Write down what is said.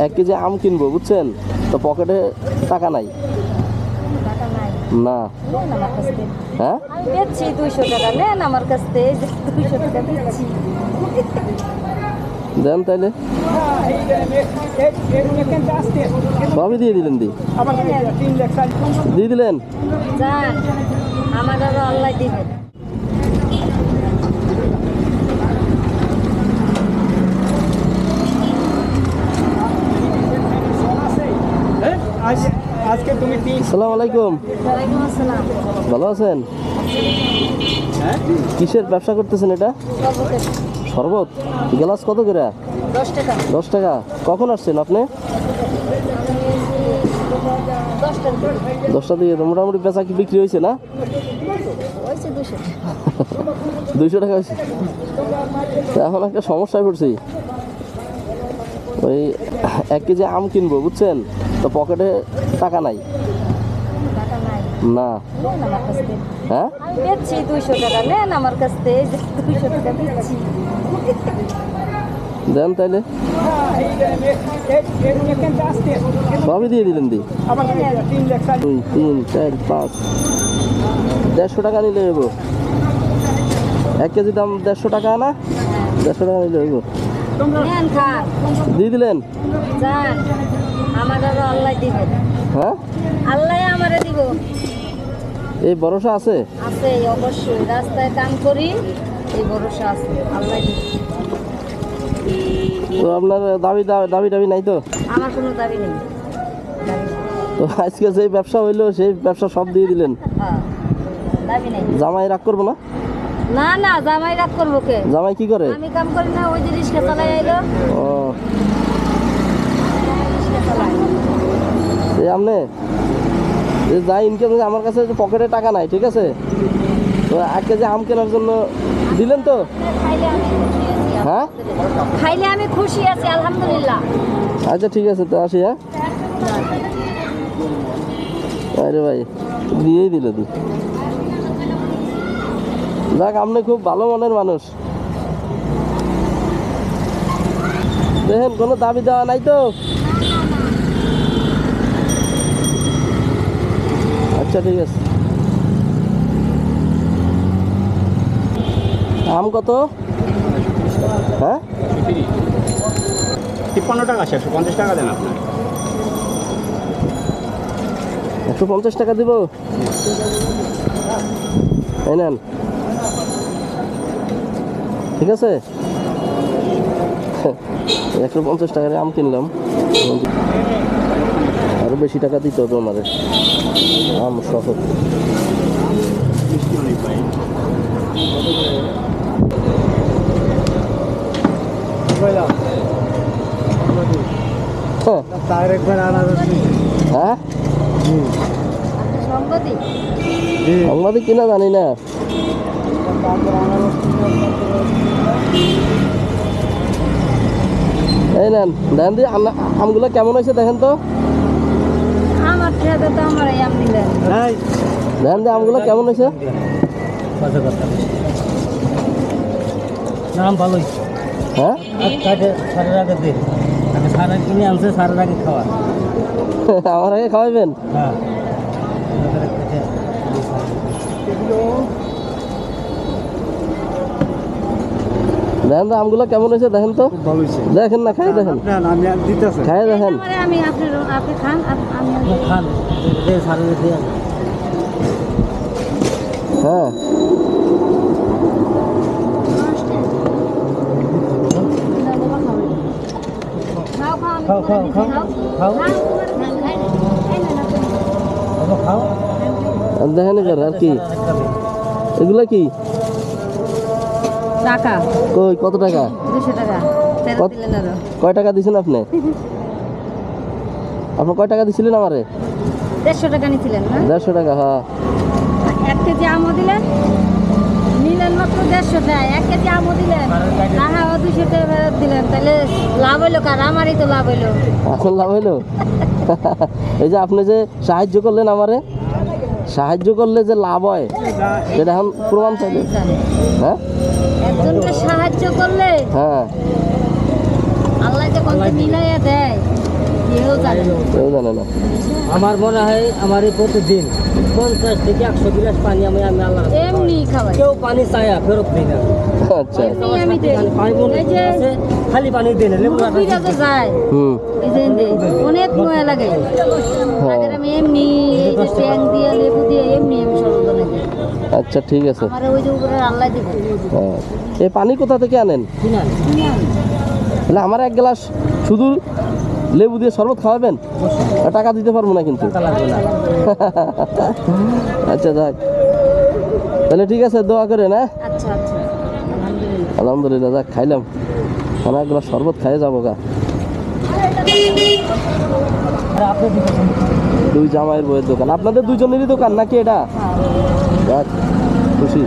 1 KG আম কিনবো বুঝছেন, তো পকেটে টাকা নাই। টাকা নাই না। নেন আমার কাছ থেকে। হ্যাঁ আমি দিচ্ছি 200 টাকা, নেন আমার কাছ থেকে, 200 টাকা দিচ্ছি। দেন তাইলে, সবই দিয়ে দিলেন। দিয়ে দিলেন। যান, আমার আরো আল্লাহ দিবেন। আজকে তুমি আসসালামু আলাইকুম। ওয়ালাইকুম আসসালাম। ভালো আছেন? কিসের ব্যবসা করতেছেন এটা? সর্বশেষ শরবত। গ্লাস কত করে? 10 টাকা। 10 টাকা। কখন আসছেন আপনি? 10 টাকা 10টা দিয়ে তো মোটামুটি বেচা কি বিক্রি হয়েছে না? হয়েছে 200। 200 টাকা হয়েছে। তো এখন একটা সমস্যায় পড়ছি, ওই 1 কেজি আম কিনবো বুঝছেন, তো পকেটে টাকা নাই। টাকা নাই না। নেন আমার কাছ থেকে। হ্যাঁ আমি দিচ্ছি 200 টাকা, নেন আমার কাছ থেকে, 200 টাকা দিচ্ছি। দেন তাইলে, সবই দিয়ে দিলেন। 2 3 4 5 150 টাকা নিলে হইব। 1 কেজি দাম 150 টাকা না? 150 টাকা নিলে হইব। নেন খান, দিয়ে দিলেন। যান, আমার আরো আল্লাহ দিবেন। হ্যাঁ আল্লাহ আমারে দিব। এই ভরসা আছে? আছে অবশ্যই, রাস্তায় কাম করি, এই ভরসা আছে, আল্লাহ দিবে। তো আপনার দাবি নাই তো? আমার কোনো দাবি নেই। দাবি নেই। তো আজকে যে ব্যবসা হইলো সেই ব্যবসা সব দিয়ে দিলেন। হ্যাঁ, দাবি নেই। জামাই রাগ করবো না? না না, জামাই রাগ করবো কে? জামাই কি করে? আমি কাম করি না, ওই যে রিক্সা চালাই আইলো। ও রিক্সা চালাই। এই আপনি যা ইনকাম, আমার কাছে পকেটে টাকা নাই, ঠিক আছে, তো 1 কেজি আম কেনার জন্য দিলেন তো? খাইলে আমি খুশি আছি। হ্যাঁ খাইলে আমি খুশি আছি, আলহামদুলিল্লাহ। আচ্ছা ঠিক আছে, তো আসি। হ্যাঁ আরে ভাই দিয়েই দিল। যাক, আপনি খুব ভালো মনের মানুষ। দেখেন কোনো দাবি দেওয়া নাই তো? আচ্ছা ঠিক আছে। আম কত? হ্যাঁ 53 টাকা, 150 টাকা দেন আপনার। 150 টাকা দিব। এই নেন, ঠিক আছে। 150 টাকার আম কিনলাম, আরো বেশি টাকা দিতে হবে আমাদের আম সহ। হ্যাঁ সাংবাদিক। সাংবাদিক কিনা জানি না। এই নেন, দেন দি আমগুলো কেমন হয়েছে দেখেন তো। আমার খেতে তো আমার আম দিলেন। দেন দি আমগুলো কেমন হয়েছে। নাম ভালোই। হ্যাঁ সারের আগে দে, আগে সারা কিনে আনছে, সারের আগে খাওয়া। আমার আগে খাওয়াইবেন? হ্যাঁ দেখেন তো আমগুলো কেমন হয়েছে দেখেন তো। ভালো হয়েছে। দেখেন না, খাই দেখেন, আমি দিতেছে খাই দেখেন। আমি আপনি খান, আমি খান দে, সারের দিয়ে। হ্যাঁ খাও খাও খাও খাও খাও। দেখেন এবার আর কি এগুলা কি টাকা কই কত টাকা? 200 টাকা ফেরত দিলেন আরো। কয় টাকা দিছেন আপনি? আপনি কয় টাকা দিছিলেন আমারে? 150 টাকা নিছিলেন না? 150 টাকা। হ্যাঁ 1 কেজি আমও দিলেন, নিলেন মাত্র 150 টাকা। 1 কেজি আমও দিলেন, টাকা 200 টাকা ফেরত দিলেন। তাহলে লাভ হইলো কার? আমারই তো লাভ হইলো। এখন লাভ হইলো। এই যে আপনি যে সাহায্য করলেন আমারে, সাহায্য করলে যে লাভ হয় সেটা এখন প্রমাণ চাইলে। হ্যাঁ একজনকে সাহায্য করলে হ্যাঁ আল্লাহ যে কোনটা মিলাইয়া দেয় জানে না। কেউ জানে না। আমার মনে হয় আমার এই প্রতিদিন 50 থেকে 100 গ্লাস পানি আমি আল্লাহ এমনি খাওয়াই কেউ পানি চায় ফেরত দিই না আচ্ছা এমনি আমি দেই। এই যে খালি পানি দিই না লেবু মুরব্বিরা যে যায় হুম এই যে অনেক মজা লাগে তাদের আমি এমনি এই যে ট্যাং দিয়ে লেবু দিয়ে এমনি আমি সর্বজনে দিই আচ্ছা ঠিক আছে। আমার ওই যে উপরে আল্লাহ দিব হ্যাঁ। এই পানি কোথা থেকে আনেন? কিনা তাহলে আমার এক গ্লাস শুধু লেবু দিয়ে শরবত খাওয়াবেন? টাকা দিতে পারবো না কিন্তু। লাগবে না আচ্ছা যাক, তাহলে ঠিক আছে, দোয়া করেন। হ্যাঁ আচ্ছা আচ্ছা আলহামদুলিল্লাহ আলহামদুলিল্লাহ, যাক খাইলাম, আমার এক গ্লাস শরবত খাইয়ে যাবো গা। আপনি দিবেন দুই জামাইয়ের বইয়ের দোকান, আপনাদের দুজনেরই দোকান নাকি এটা? যাক খুশি।